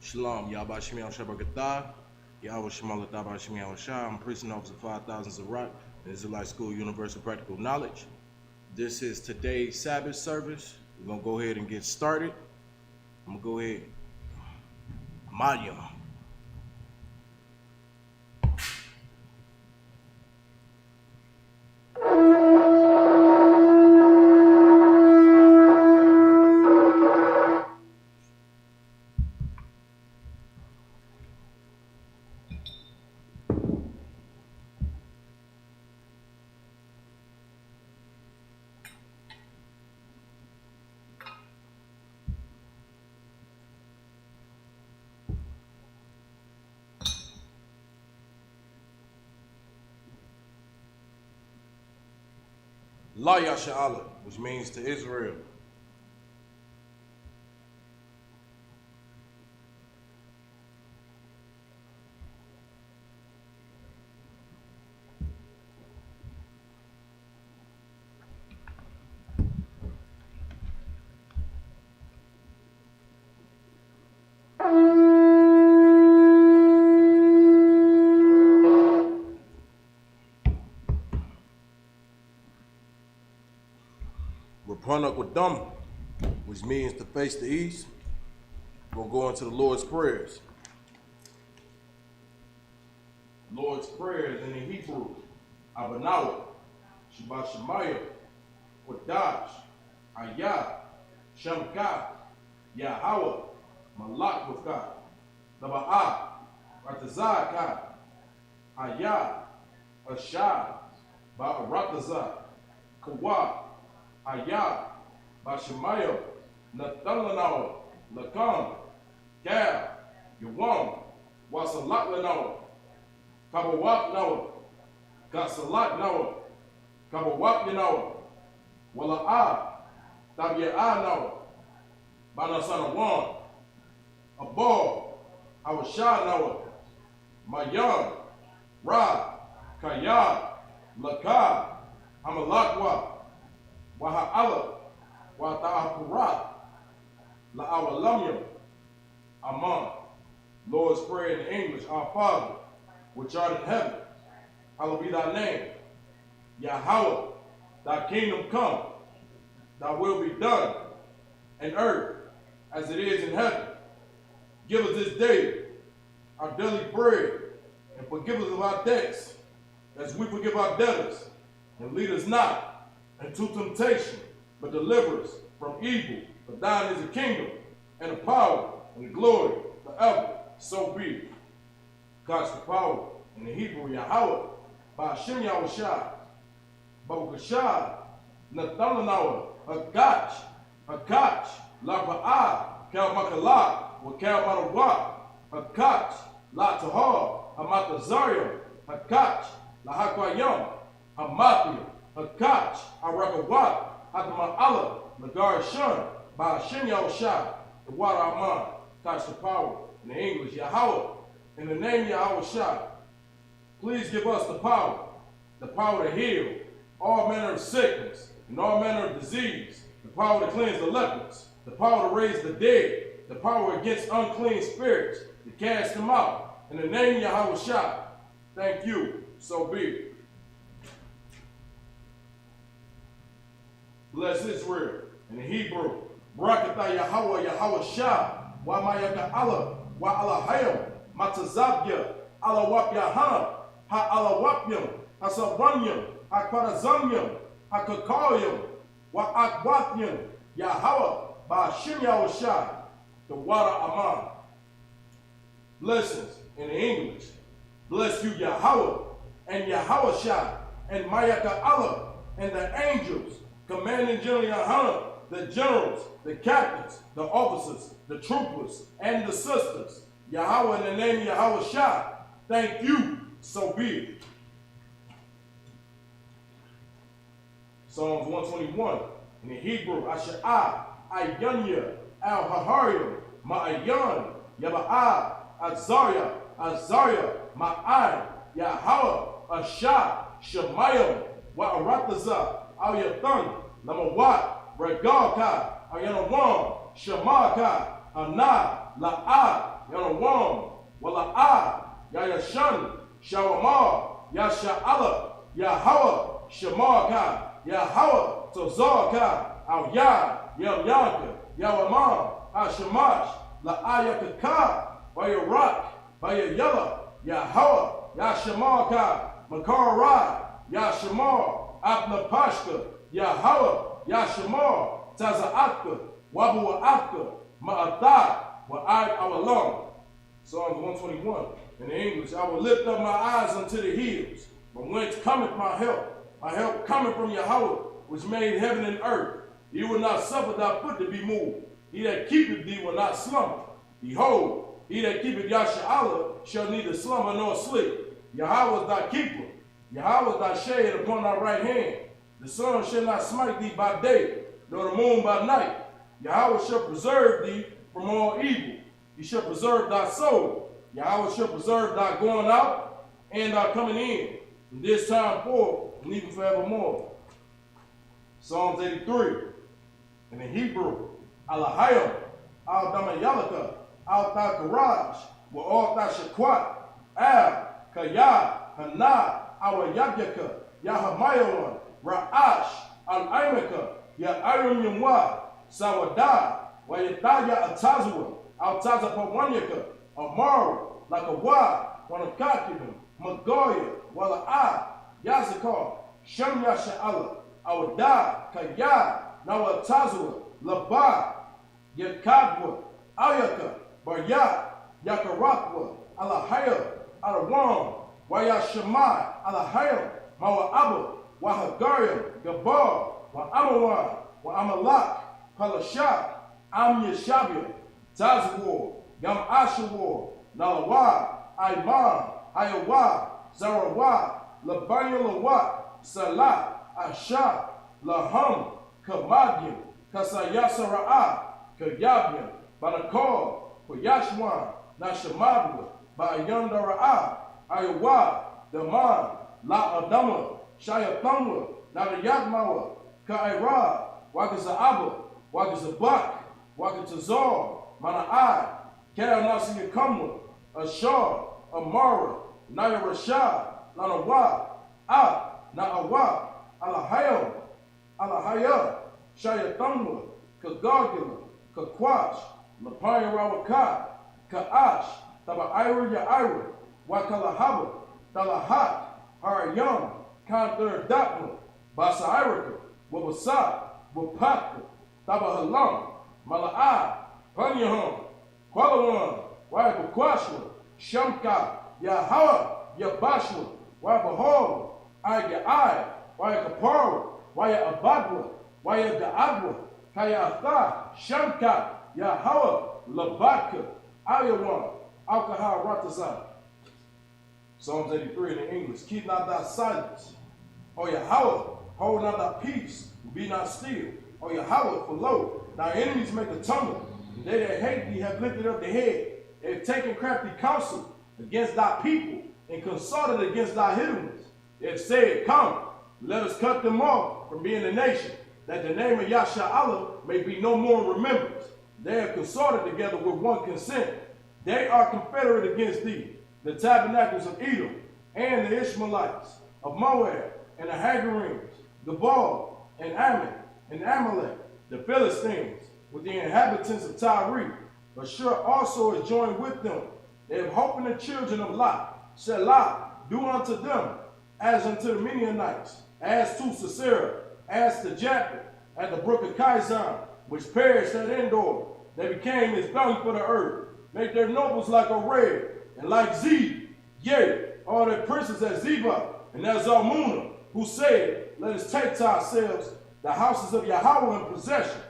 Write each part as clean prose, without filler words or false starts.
Shalom, Yahweh Shemi Al-Shabakatah, Yahweh Shemalatah Shemi Al-Shah. I'm Priest and Officer 5000 Zarat, Israelite School Universal Practical Knowledge. This is today's Sabbath service. We're going to go ahead and get started. I'm going to go ahead. Maya. La Yasha'Allah, which means to Israel. Rapunak Wadam, which means to face the east. We'll go into the Lord's Prayers. Lord's Prayers in the Hebrew. Abanawa, Shabbat Shemaya, Kodash, Ayah, Shemka, Yahweh, Malak with God, Laba'ah, Ratazah, Ayah, Ashah, Ba'aratazah, Kawah, Ayah, Bashemayo, Nathalanawa, Lakam, Gab, Yawam, Wasalat Kabawak Nawa, Gasalat Nawa, Kabawak Nawa, Wala'ah, Tabia'ah Nawa, Banasanawan, Abal, Awashah Nawa, Mayan, Ra, Kaya, Lakah, Amalakwa, Waha'ala, Wata'apura, La'awalamyam, Aman. Lord's Prayer in English, Our Father, which art in heaven, hallowed be thy name. Yahweh, thy kingdom come, thy will be done, in earth as it is in heaven. Give us this day our daily bread, and forgive us of our debts, as we forgive our debtors. And lead us not into temptation, but deliver us from evil. For thine is the kingdom, and the power, and the glory, forever. So be it. God's the power in the Hebrew, Yahweh, Ba'ashem Yahushua, Ba'ukashah, Nathalanawa, Hakach, Laba'ah, Kalmakalah, Wakalmadawa, Hakach, La Tahar, Hamatazaria, Hakach, La Hakwayam, Hamathia, Hakach, Arakawat, Adama'Allah, Nagar Shun, Ba'ashem Yahushua, the water Aman, touch the power in the English, Yahweh. In the name Yahweh Shah, please give us the power to heal all manner of sickness and all manner of disease, the power to cleanse the lepers, the power to raise the dead, the power against unclean spirits, to cast them out. In the name Yahweh Shah, thank you, so be it. Bless Israel in the Hebrew, Barakatah Yahweh, Yahweh Shah, Wa Mayaka Allah, Wa Alahayim, Matazabya, Alawap Yahan, Ha Alawapyam, Ha Sabranyam, Ha Kwarazamyam, Ha Kakalyam, Wa Akwatyam, Yahweh, Ba'ashim Yahushua, the water Aman. Blessings in English. Bless you, Yahweh, and Yahweh Shah, and Mayaka Allah, and the angels, commanding General Yahan, the generals, the captains, the officers, the troopers, and the sisters. Yahweh, in the name of Yahweh Shah, thank you, so be it. Psalms 121, in the Hebrew, Asha'ah, Ayanya, Al-Haharim, Ma'ayan, Yaba'ah, Azariah, Ma'an, Yahweh, Ashah, Shemayim, Wa'aratazah, Al-Yathan, Lamawat, Regalka, Ayanawam, Shemaka, Anah, La'ah, Yanawam, Wala'a, Yayashan, Shawamar, Yasha'ala, Yahawa, Shamarka, Yahawa, Tozarka, Al Ya, Yamyanka, Yawamar, Ashamash, La'ayakaka, Bayarak, Bayayala, Yahawa, Yashamarka, Makara, Yashamar, Abnapashka, Yahawa, Yashamar, Taza'atka, Wabu'atka, Ma'atha, Wa'ad Awalam. Psalms 121. In the English, I will lift up my eyes unto the hills, from whence cometh my help. My help cometh from Yahweh, which made heaven and earth. He will not suffer thy foot to be moved. He that keepeth thee will not slumber. Behold, he that keepeth Yasha'Allah shall neither slumber nor sleep. Yahweh is thy keeper. Yahweh is thy shade upon thy right hand. The sun shall not smite thee by day, nor the moon by night. Yahweh shall preserve thee from all evil. He shall preserve thy soul. Yahweh shall preserve thy going out and thy coming in, from this time forth and even forevermore. Psalms 83. And in Hebrew, Alahayim, Al Damayalaka, Al Takaraj, wa Al Tashakwat, Al Kaya, Hana, Awa Yabyaka, Yahamayawan, Ra'ash, Al Aimaka, Ya Iram Yamwa, Sawada, Wayataya Atazua, Al Tazapawanyaka, Amara, Lakawa, Wanakakibim, Magoya, Wala'a, Yazakar, Shem Yasha'Allah, Awada, Kaya, Nawatazua, Laba, Yakadwa, Ayaka, Baryat, Yakarakwa, Alahaya, Arawam, Wayashamai, Alahaya, Mawa'aba, Wahagariam, Gabar, Wa'amawan, Wa'amalak, Palashak, Am Yeshabia, Tazwar, Yam Ashawar, Nalawa, Aiman, Hayawa, Zarawa, Labanyalawa, Salah, Asha, Laham, Kamadyam, Kasayasara'a, Kayabyam, Banakar, Koyashwan, Nashamadwa, Bayandara'a, Ayawa, Daman, La Adama, Shayathamwa, Nadayatmawa, Ka'ira, Wakaza'aba, Wakazabak, Wakatazar, Mana'ai, Karanasi Yakamwa, Ashar, Amara, Naya Rashad, Nanawa, Na'awa, Alahayam, Alahaya, Shayathamwa, Kagagila, Kakwash, Lapaya Rawaka, Ka'ash, Taba'ira Ya'ira, Wakalahaba, Talahat, Harayam, Kanthur Datma, Basairaka, Wabasa, Wapaka, Tabahalam, Mala'a, Panyaham, Kwalawan, Wabakwashwa, Shamka, Yahawa, Yabashwa, Wabahor, Ayai, Wayakapara, Wayabadwa, Wayadaadwa, Kayatha, Shamka, Yahawa, Labaka, Ayawan, Alkahar Ratazah. Psalms 83 in the English. Keep not thy silence. O Yahweh, hold not thy peace, be not still. O Yahweh, for lo, thy enemies make a tumble, and they that hate thee have lifted up their head. They have taken crafty counsel against thy people, and consulted against thy hidden ones. They have said, come, let us cut them off from being a nation, that the name of Yasha'Allah may be no more in remembrance. They have consorted together with one consent. They are confederate against thee, the tabernacles of Edom, and the Ishmaelites, of Moab, and the Hagarims, Gebal, and Ammon, and Amalek, the Philistines, with the inhabitants of Tyre. Ashur also is joined with them. They have hope in the children of Lot. Shelah, do unto them as unto the Midianites, as to Sisera, as to Japheth, at the brook of Kizon, which perished at Endor. They became as dung for the earth. Make their nobles like Oreb, and like Zeb. Yea, all their princes as Zebah, and as Zalmunna, who said, let us take to ourselves the houses of Yahweh in possession.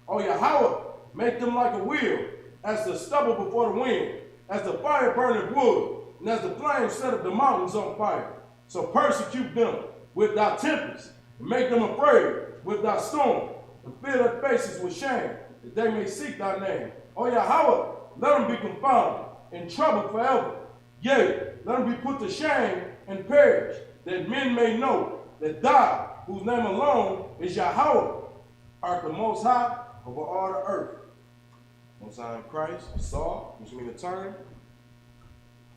O Yahweh, make them like a wheel, as the stubble before the wind, as the fire burning wood, and as the flames set up the mountains on fire. So persecute them with thy tempest, and make them afraid with thy storm, and fill their faces with shame, that they may seek thy name. O Yahweh, let them be confounded, in trouble forever. Yea, let them be put to shame and perish, that men may know that thou, whose name alone is Yahweh, art the most high over all the earth. Mosiah Christ, Saul, which means to turn.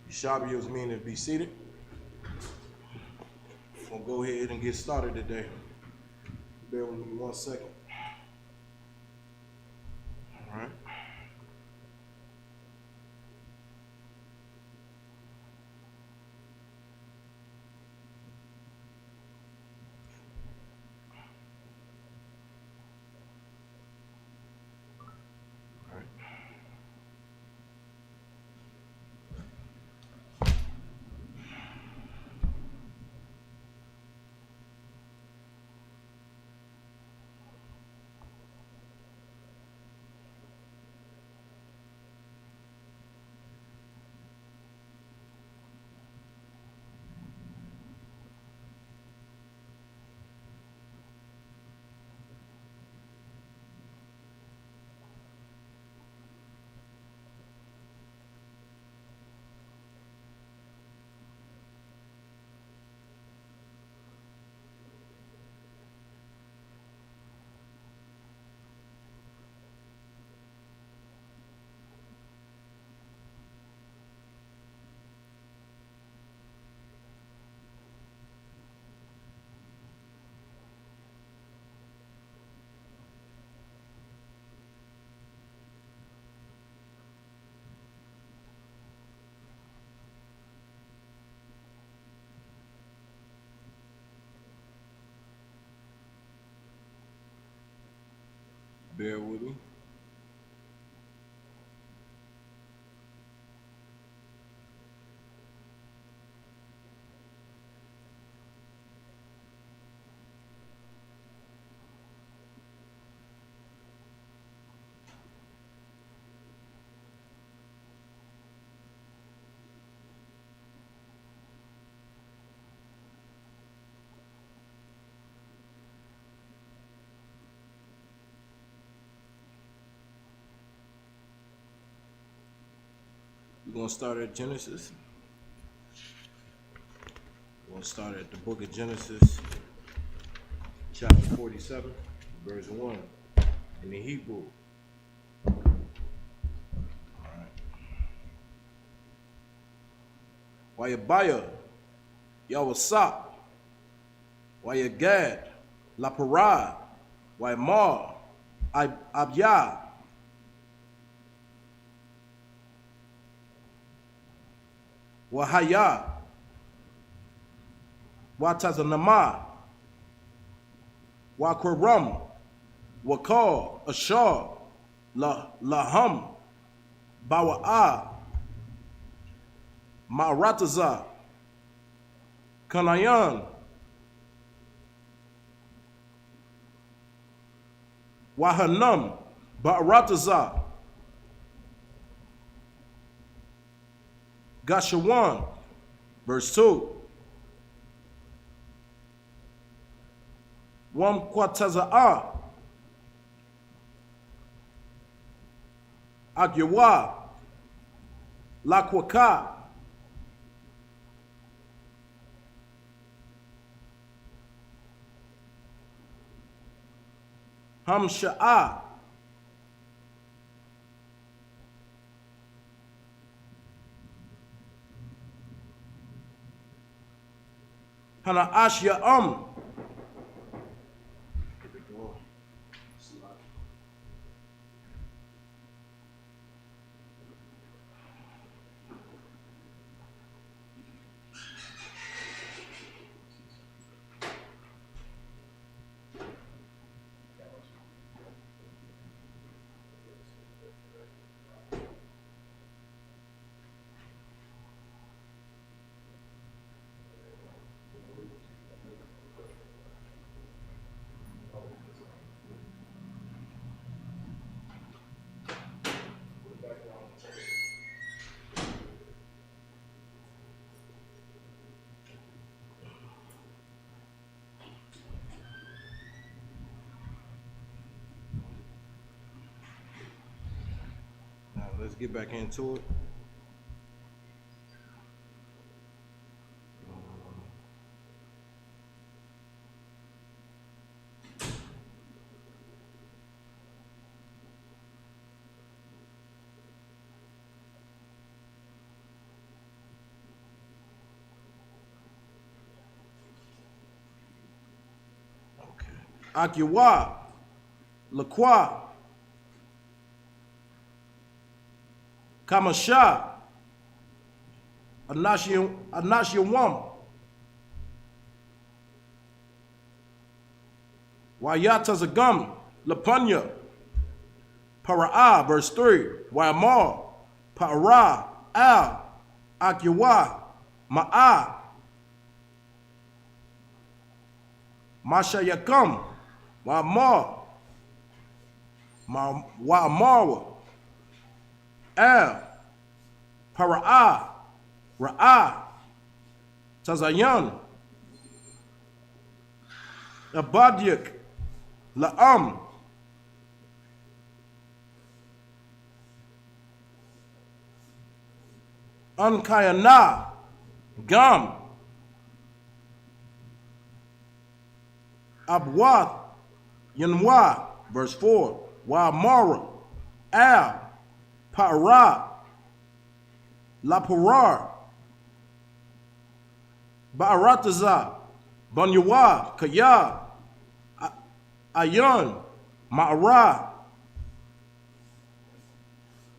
Yeshabia, which means to be seated. We'll go ahead and get started today. Bear with me 1 second. All right. Bear with me. We're going to start at Genesis. We're going to start at the book of Genesis, chapter 47, verse 1, in the Hebrew. All right. Wayabaya, Yawasap, Wayagad, La Parad, Waymar, Abya, Wahaya, Watazanama, Wakwaram, Wakar, Ashar, Laham, Bawa'a, Ma'rataza, Kanayan, Wahanam, Ba'rataza, Gashawan, verse 2. Wam Kwataza'a, Agyawa, Lakwaka, Hamsha'a, Hana Ashya Now let's get back into it. Akiwa, Lakwa, Kamasha, Anashiawam, Wayatazagam, Lapunya, Para'a, verse 3, Wayamar, Para, Al, Akiwa, Ma'a, Mashayakam, Wa'amar, Wa'amar, Al, Para'a, Ra'a, Tazayan, Abadyak, La'am, Ankayana, Gam, Abwath, Yanwa, verse 4, Wa'amara, Al, Para, Lapurar, Ba'arataza, Banyawa, Kaya, Ayan, Ma'ara,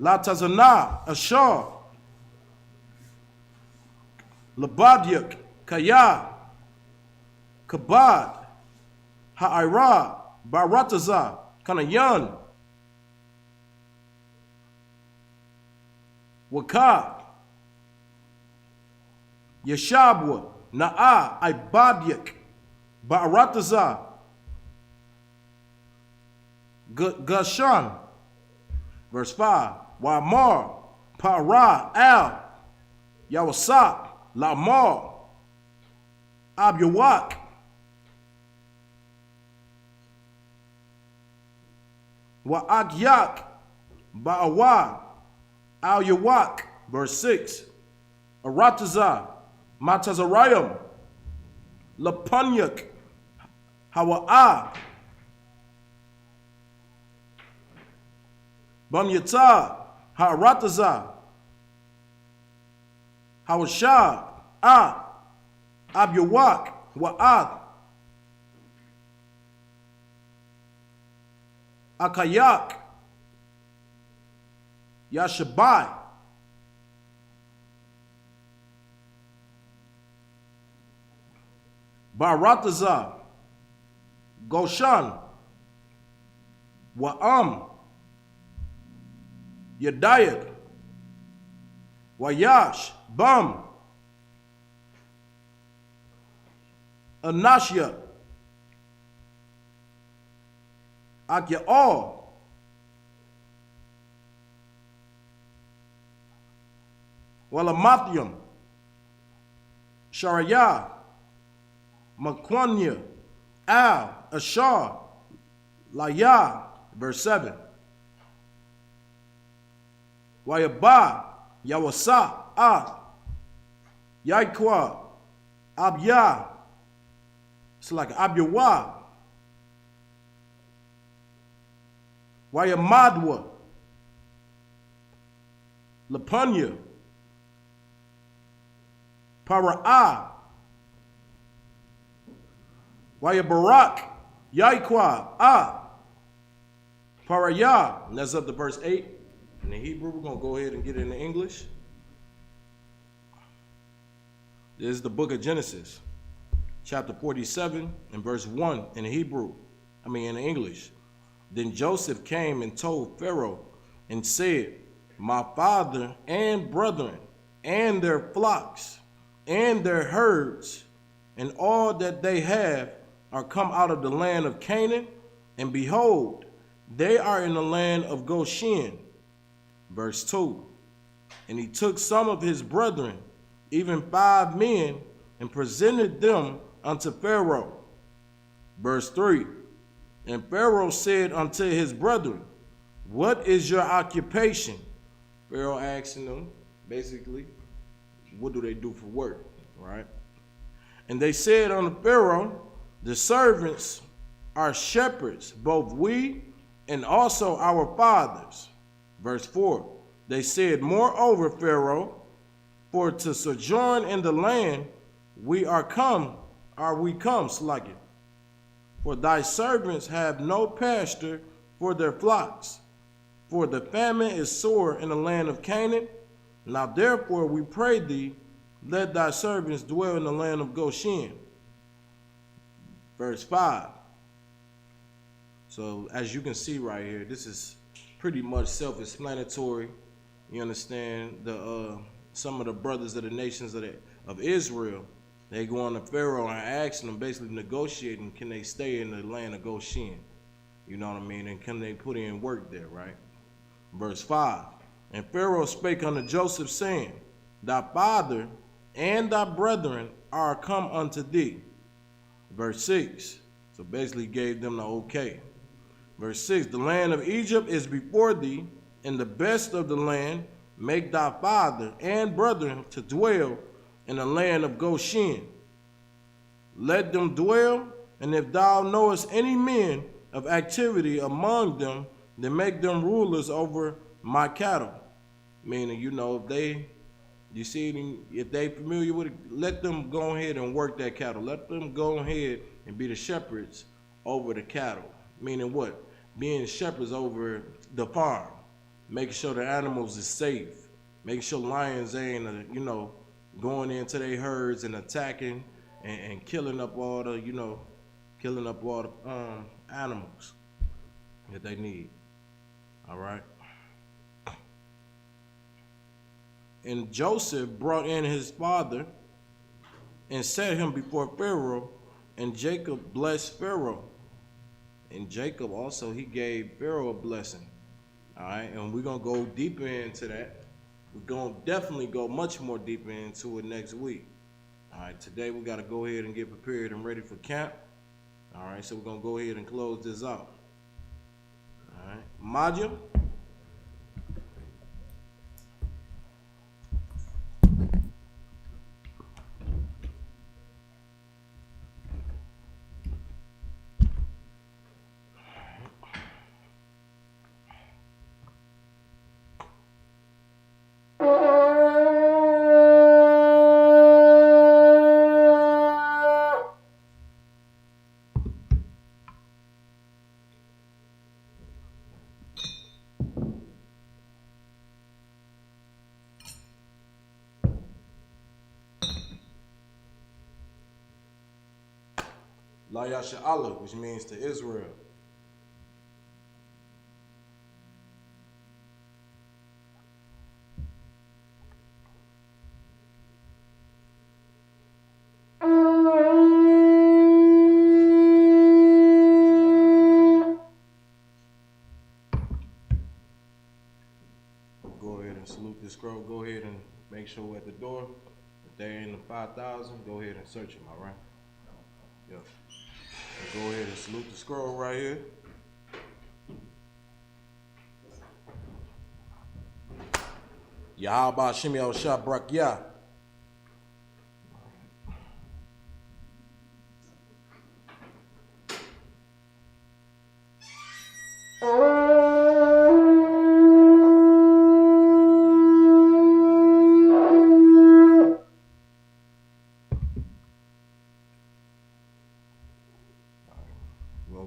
Latazana, Ashar, Labadyak, Kaya, Kabad, Ha'ira, Barataza, Kanayan, Waka, Yeshabwa, Na'a, Ibadyak, Barataza, Gashan, verse 5, Wa'amar, Para, Al, Yawasak, Lamar, Abyawak, Wa'akyak, Ba'awa, Al-Yawak, verse 6, Arataza, Matazarayam, Lapunyak, Hawa'a, Bamyata, Ha'arataza, Hawashah, Abyawak, Wa'ad, Akayak, Yashabai, Barataza, Goshan, Wa'am, Yedayat, Wayash, Bum, Anashya, Akya'al, Walamathium, Sharayah, Makwanya, Al, Ashar, Layah, verse 7. Wayabah, Yawasa, Yaikwa, Abya, it's like Abyawa, Wayamadwa, Lapunya, Para'a, Wayabarak, Yaikwa, Paraya. And that's up to verse 8. In the Hebrew, we're going to go ahead and get it in the English. This is the book of Genesis, chapter 47 and verse 1 in the Hebrew, in the English. Then Joseph came and told Pharaoh and said, my father and brethren and their flocks and their herds and all that they have are come out of the land of Canaan, and behold, they are in the land of Goshen. Verse 2, and he took some of his brethren, even 5 men, and presented them unto Pharaoh. Verse 3, and Pharaoh said unto his brethren, what is your occupation? Pharaoh asking them, basically, what do they do for work, right? And they said unto Pharaoh, the servants are shepherds, both we and also our fathers. Verse 4, they said, moreover, Pharaoh, for to sojourn in the land we come, Slugget. For thy servants have no pasture for their flocks, for the famine is sore in the land of Canaan. Now therefore we pray thee, let thy servants dwell in the land of Goshen. Verse 5. So as you can see right here, this is pretty much self-explanatory. You understand? Some of the brothers of the nations of Israel, they go on to Pharaoh and asking them, basically negotiating, can they stay in the land of Goshen? You know what I mean? And can they put in work there, right? Verse 5. And Pharaoh spake unto Joseph, saying, thy father and thy brethren are come unto thee. Verse 6. So basically gave them the okay. Verse 6. The land of Egypt is before thee, and the best of the land make thy father and brethren to dwell in the land of Goshen. Let them dwell, and if thou knowest any men of activity among them, then make them rulers over my cattle. Meaning, you know, if they familiar with it, let them go ahead and work that cattle. Let them go ahead and be the shepherds over the cattle. Meaning what? Being shepherds over the farm. Making sure the animals is safe. Making sure lions ain't, going into their herds and attacking and killing up all the, animals that they need. All right. And Joseph brought in his father and set him before Pharaoh, and Jacob blessed Pharaoh. And Jacob also, he gave Pharaoh a blessing. All right, and we're going to go deeper into that. We're going to definitely go much more deeper into it next week. All right, today we got to go ahead and get prepared and ready for camp. All right, so we're going to go ahead and close this out. All right, Maja. La Yasha Allah, which means to Israel. Go ahead and salute this scroll. Go ahead and make sure at the door, if they're in the 5,000, go ahead and search them, all right? Yeah. So go ahead and salute the scroll right here. Yahaba Shimi al Shabrak Yah.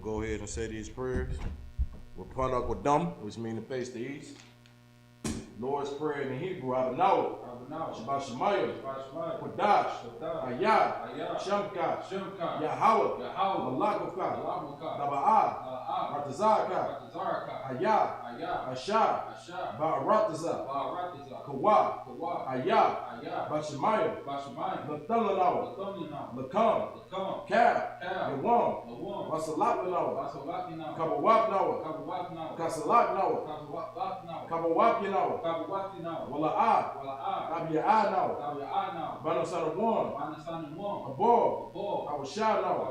Go ahead and say these prayers. Rapanak Wadam, which means to face the east. Lord's Prayer in Hebrew, Abanawa, Shabbat Shemayim, Kodash, Ayah, Shemka, Yahweh, Malakaka, Taba'ah, Ratazaka, Ayah, Asha, Ba'arataza, Kawa, Ayah, Bashemayim, Lathalanawa, Lakam, Kab, Yawam, Wasalapanawa, Kabawapnawa, Kasalapnawa, Kabawapnawa, Wala'ah, Tabi'ah, Banasanawam, Abor, Awashanawa,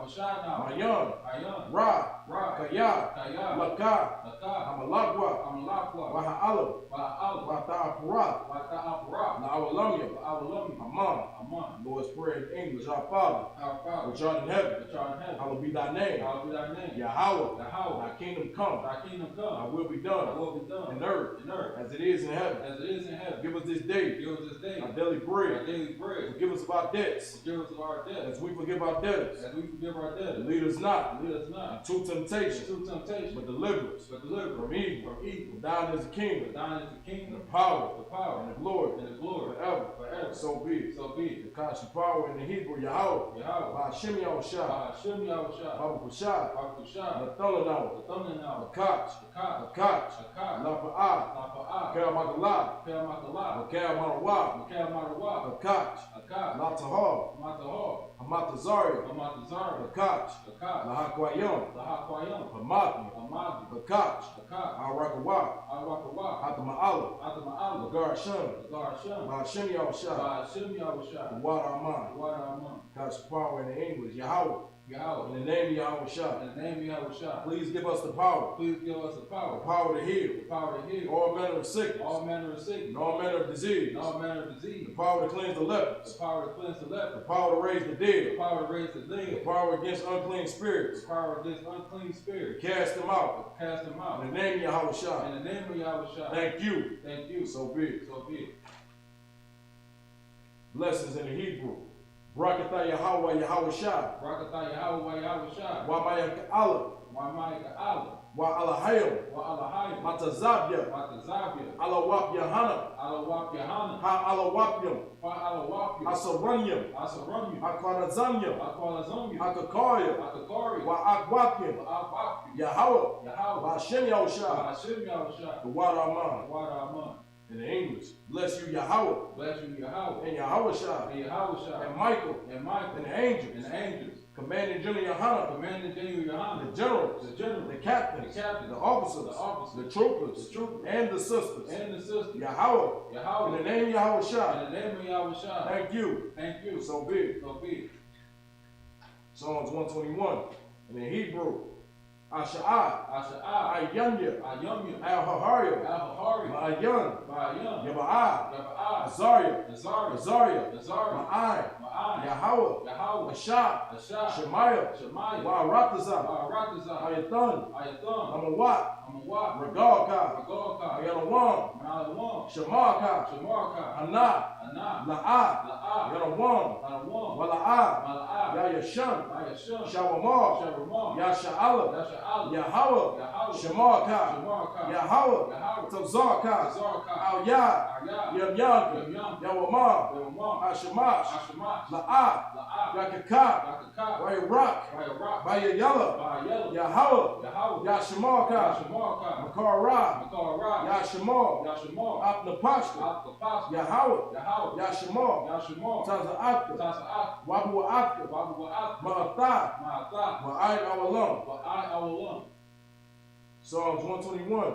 Mayan, Ra, Kaya, Laka, Amalagwa, Waha'alam, Wata'apurat, Na'awalamya, Aman, Lord's Prayer in English, our Father, which art in heaven, hallowed be thy name, Yahweh, thy kingdom come, thy will be done, in earth, as it is in heaven. heaven. As it is in heaven. Give us this day. Give us this day our daily bread. our daily bread. Forgive us of our debts. Forgive us of our debts. As we forgive our debtors. As we forgive our debtors. And lead us not. Lead us not into temptation. into temptation. But deliver us. But deliver us from evil. From evil. For thine is the kingdom. For thine is the And kingdom. the power. The power. And the glory. And the glory. Forever. Forever. So be it. So be it. The constant power in the Hebrew, Yahweh. Yahweh. By Hashem Yahushua. By Hashem Yahushua. Baba Kushai. By Kushai. The Thunder The thunder now. Akach. Akach. Akach. Akach. Lapa'a. Lapa'ah. Karamakala. Karamakala. Karamarawa. Karamakala. Akach. Akach. Latahar. Matahar. Hamatazari. Amatazara. Akach. Akach. Lahakwayam. Lahakwayam. Hamati. Amadi. Akach. Akach. Arakawa. Awakawa. Atama'ala. Atama'ala. Lagar Shem. Garsham. By Hashem Yahushua. By Hashem Yahushua. The water Aman. Wadaman. God's power in the English, Yahweh. Yahweh. In the name of Yahushua. In the name of Yahushua. Please give us the power. Please give us the power. The power to heal. The power to heal. All manner of sickness. All manner of sickness. And all manner of disease. And all manner of disease. The power to cleanse the The lepers. power to cleanse the The leper. power to raise the The dead. power to raise the The dead. power against unclean The spirits. power against unclean spirits. Cast them out. Cast them out. In the name of Yahushua. In the name of Yahushua. Thank you. Thank you. So be it. So be it. Blessings in the Hebrew. Barakatah Yahweh Yahushua. Barakatah Yahweh Yahushua. Wa Mayaka Allah. Wa Ma'ika Allah. Wa Alahayim. Wa Alahayim. Matazabya. Matazabya. Alawap Yahana. Alawap Yahana. Ha Alawapyam. Fa Alawapya. Asaranyam. Asaranyam. Akwarazanyam. Akwarazanyam. Akakarya. Akakari. Wa Akwapyam. Akwapya. Yahweh. Yahweh. By Hashem Yahushua. By Hashem Yahushua. The water Aman. Wadaman. In the English. Bless you, Yahweh. Bless you, Yahweh. And Yahushua. And Yahushua. And Michael. And Michael. And the angels. And the angels. Commanding General Yohana. Commanding General Yohana. The generals. The general. The captains. The captains. The officers. The officers. The troopers. The troopers. And the sisters. And the sisters. Yahweh. Yahweh. In the name of Yahushua. In the name of Yahushua. Thank you. Thank you. So be it. So be it. Psalms 121. In the Hebrew. Asha'ah. Asha'ah. Ayanya. Ayumya. Al-Hahariya. Al-Hahari. Ma'ayan. Ma'ayam. Yaba'ah. Yaba'ah. Azariah. Azariah. Azariah. Azariah. Ma'ai. Ma'ai. Yahweh. Yahweh. Ashah. Ashah. Shemaiah. Shemaiah. Wa'aratazah. Ba'aratazah. Ayathan. Ayatham. Amawat. Amawat. Regalka. Regalka. Yanawam. Malawam. Shamarka. Shamarka. Hana. Anah. La'ah. La'ah. Yanawam. Malawam. Wala'ah. Mala'ah. Yayasham. Ayasham. Shawamar. Sharamah. Yasha'ala. Yasha'al. Yahweh. Yahweh. Shamarka. Shamarka. Yahweh. Yahweh. Tazarka. Zarka. Al-Yah. Ayah. Yamyanka. Yamyam. Yawamar. Yawamah. Ashamash. Ashamash. La'ah. La'ah. Yakaka. Yakaka. Wayarak. Wayarak. Bayayala. Bayayala. Yahweh. Yahweh. Yashamarka. Yashamarka. Makara. Makara. Yashamar. Yashamar. Apnapashka. Apapashka. Yahweh. Yahweh. Yashamar. Yashamar. Taza'aka. Tasa'ak. Wabu'aka. Wabu'ak. Ma'atha. Ma'atha. Wa'ai awalam. Wa'ai awalam. Psalms 121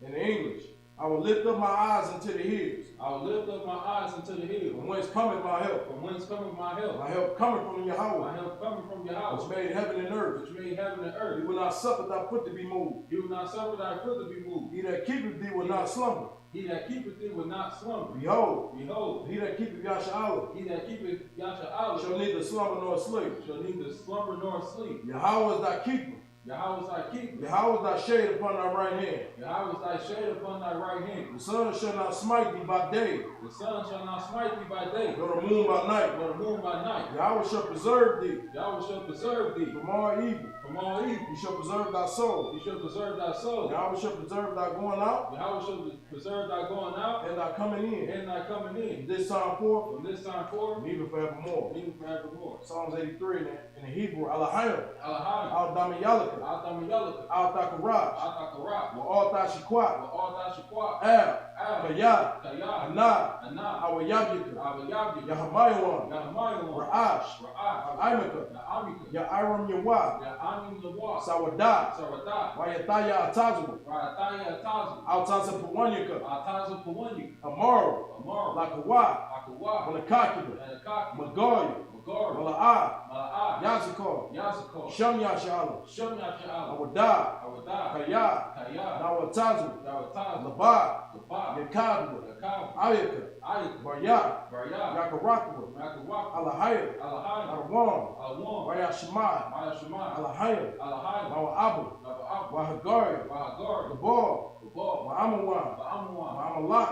in the English. I will lift up my eyes unto the hills. I will lift up my eyes unto the hills. From whence cometh my help? From whence cometh my help? My help cometh from My Yahweh, help coming from Yahweh, which made heaven and earth. which made heaven and He earth. will not suffer thy foot to be moved. He will not suffer thy foot to be moved. He that keepeth thee will not slumber. He that keepeth thee will not slumber. Behold, Behold, he that keepeth Yasha'ala he that keepeth Yasha'al shall neither slumber nor sleep. shall neither slumber nor sleep. Yahweh is thy keeper. Yahweh is thy keeper. Yahweh is thy shade upon thy right hand. Yahweh is thy shade upon thy right hand. The sun shall not smite thee by day, The sun shall not smite thee by day, nor the moon by night. nor the moon by night. Yahweh shall preserve thee Yahweh shall preserve thee from all evil. from all evil. He shall preserve thy soul. He shall preserve thy soul. Yahweh shall preserve thy going out Yahweh shall preserve thy going out and thy coming in. and thy coming in. This time forth From this time forth, and even forevermore. even forevermore. Psalms 83 in the Hebrew. Alahayim. Alahai, Al Damayalaka. Al-Damayalaka, Al Takaraj. Al-Takarat, Wa Al Tashikwat. Al-Tashaqat, Al. Al, Kaya. Kayah, Ana. Anah, Awayabyaka. Abayabdi, Yahamayawan. Yahamayawan, Ra'ash. Ra'ash, Imika. Ya'amika, Ya'iram Yawa. Ya'anim Lawah, Sawadat. Saradat, Wayataya Atazu. Ra'ataya Atazu, Al Tasapawanyaka. Atazu Pawanyik, Amaru. Amar, Lakawa. Akawa, Malakakida. and Akaki, Magoya. Magar, Mala'a. Mala'ah, Yazikor. Yazakor, Sham Yashala. Shem Yasha'al, Awadah. Awadah, Kaya. Kayah, Nawatazu. Yawataz, Labah. Labah, Yakadwa. Yakab, Ayaka. Ayik, Barya. Baryah, Yakarakwa. Makawak, Alahaya. Alahai, Arawam. Alawam, Wayashmai. Maya Shema, Alahaya. Alahai, Mawabu. Naba'ab, Wahagaria. Wahagar, Gabor. Ma'amawan, Ma'amalak,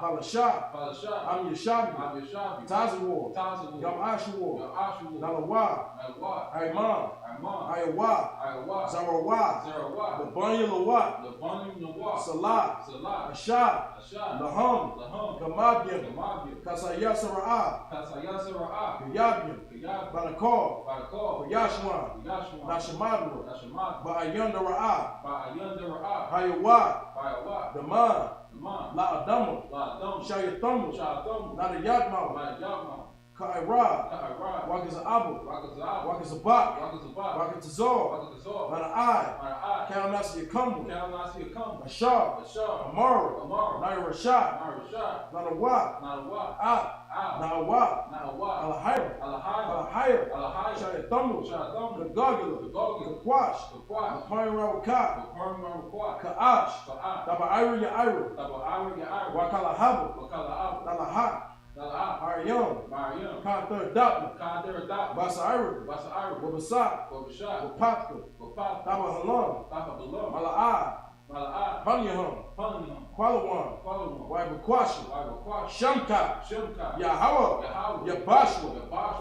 Palashah, Am Yeshabi, Tazawar, Yam Ashuwar, Nalawah, Aiman, Ayawa, Zarawah, Labanyalawat, Salah, Ashab, Laham, Gamabian, Kasayasara'ah, Yabian, Balakor, Yashwan, Nashamadwa, Ba'ayanda Ra'ah, Hayawa, Daman, La'adama, Shayathamu, Nadayatma, Ka'irah, Wakaza'abu, Wakazabak, Wakazazor, Mana'ai, Kalanasi Yakumbu, Ashar, Amara, Naira Rashad, Nanawa, Nawa, Alahayr, Shayathamu, Gagula, Kakwash, Pairawakat, Ka'ash, Taba'ira Ya'ira, Wakalahabu, Nalahat, Ariam, Kanthur Dapna, Basa'ira, Wabasat, Wapatka, Tabahalam, Mala'ah, Panyaham, Qualawan, Waibakwashi, Shamka, Yahweh, Yabashwa,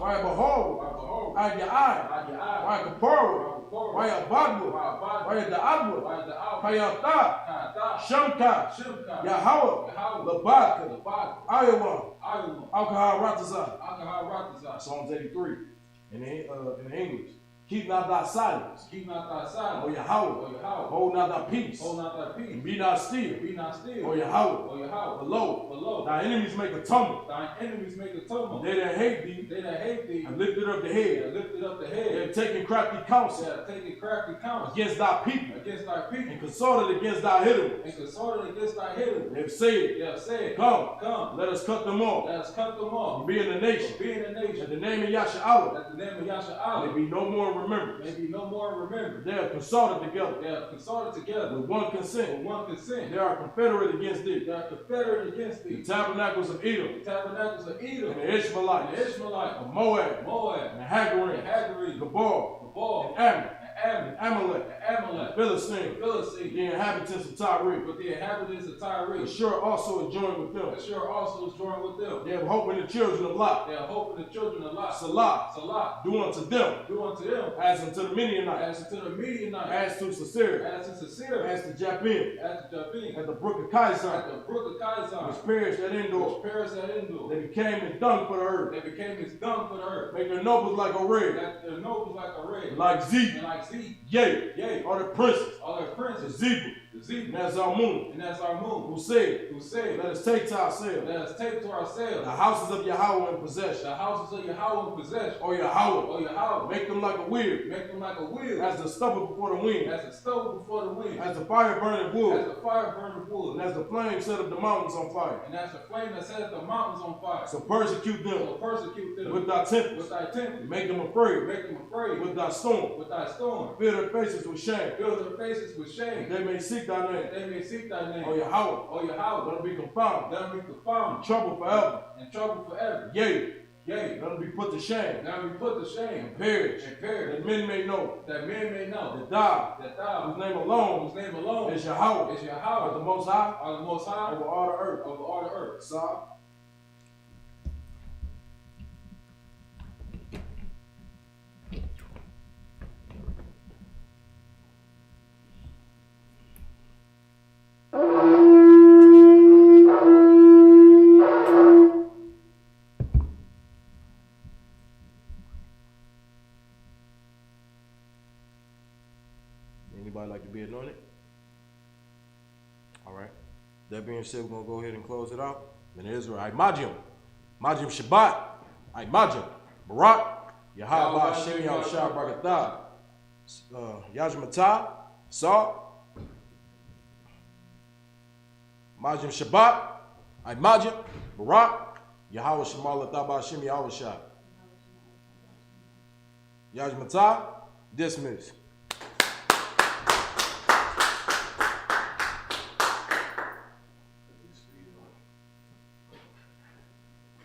Waibahor, Ayai, Waikapora, Wayabadwa, Wayada'adwa, Kayata, Shamka, Yahweh, Labaka, Iowa, Alcohol Ratazah. Psalms 83 in English. Keep not thy silence. O Yahweh. Hold not thy peace. And be not still. O Yahweh. Below. Thy enemies make a tumult. They that hate thee. Have lifted up the head. They have taken crafty counsel. Against thy people. And consorted against thy enemies. They have said. Come. Let us cut them off. And be in the nation. At the name of Yahshua. There be no more remembrance. They are consulted together. With one consent. They are confederate against thee. The tabernacles of Edom. And the Ishmaelites. Of Moab. And the Hagarim. Gabal. And Ammon. And Amalek, Philistine, the inhabitants of Tyre. Ashur also is joined with them. They have hope in the children of Lot. Salah, do unto them, as unto the Midianites, as to Sisera, as to Japhim, at the brook of Kizon, which perished at Endor. They became as dung for the earth. Make their nobles like a red, like Zeb. Yea, are the princes, Zebul, and that's our moon, who said, let us take to ourselves, the houses of Yahweh in possession, or Yahweh, make them like a wheel, as the stubble before the wind, as the fire burning wood, and as the flame set up the mountains on fire, so persecute them, with thy tempest, make them afraid, with thy storm, fill their faces with shame, they may seek thy name, O Yahweh, let them be confounded, trouble forever, yea, let them be put to shame, and perish, that men may know, that thou, whose name alone is Yahweh, are the Most High, over all the earth. Psalm. Anybody like to be anointed? All right. That being said, we're going to go ahead and close it out. In Israel, Majim Shabbat, Majim, Barak, Yahweh Hashem, Yahushua Barakatah, Yajmatah, Sa, Majim Shabbat, Majim, Barak, Yahweh Shemal Lataba Hashem, Yahushua. Yajmatah, dismiss.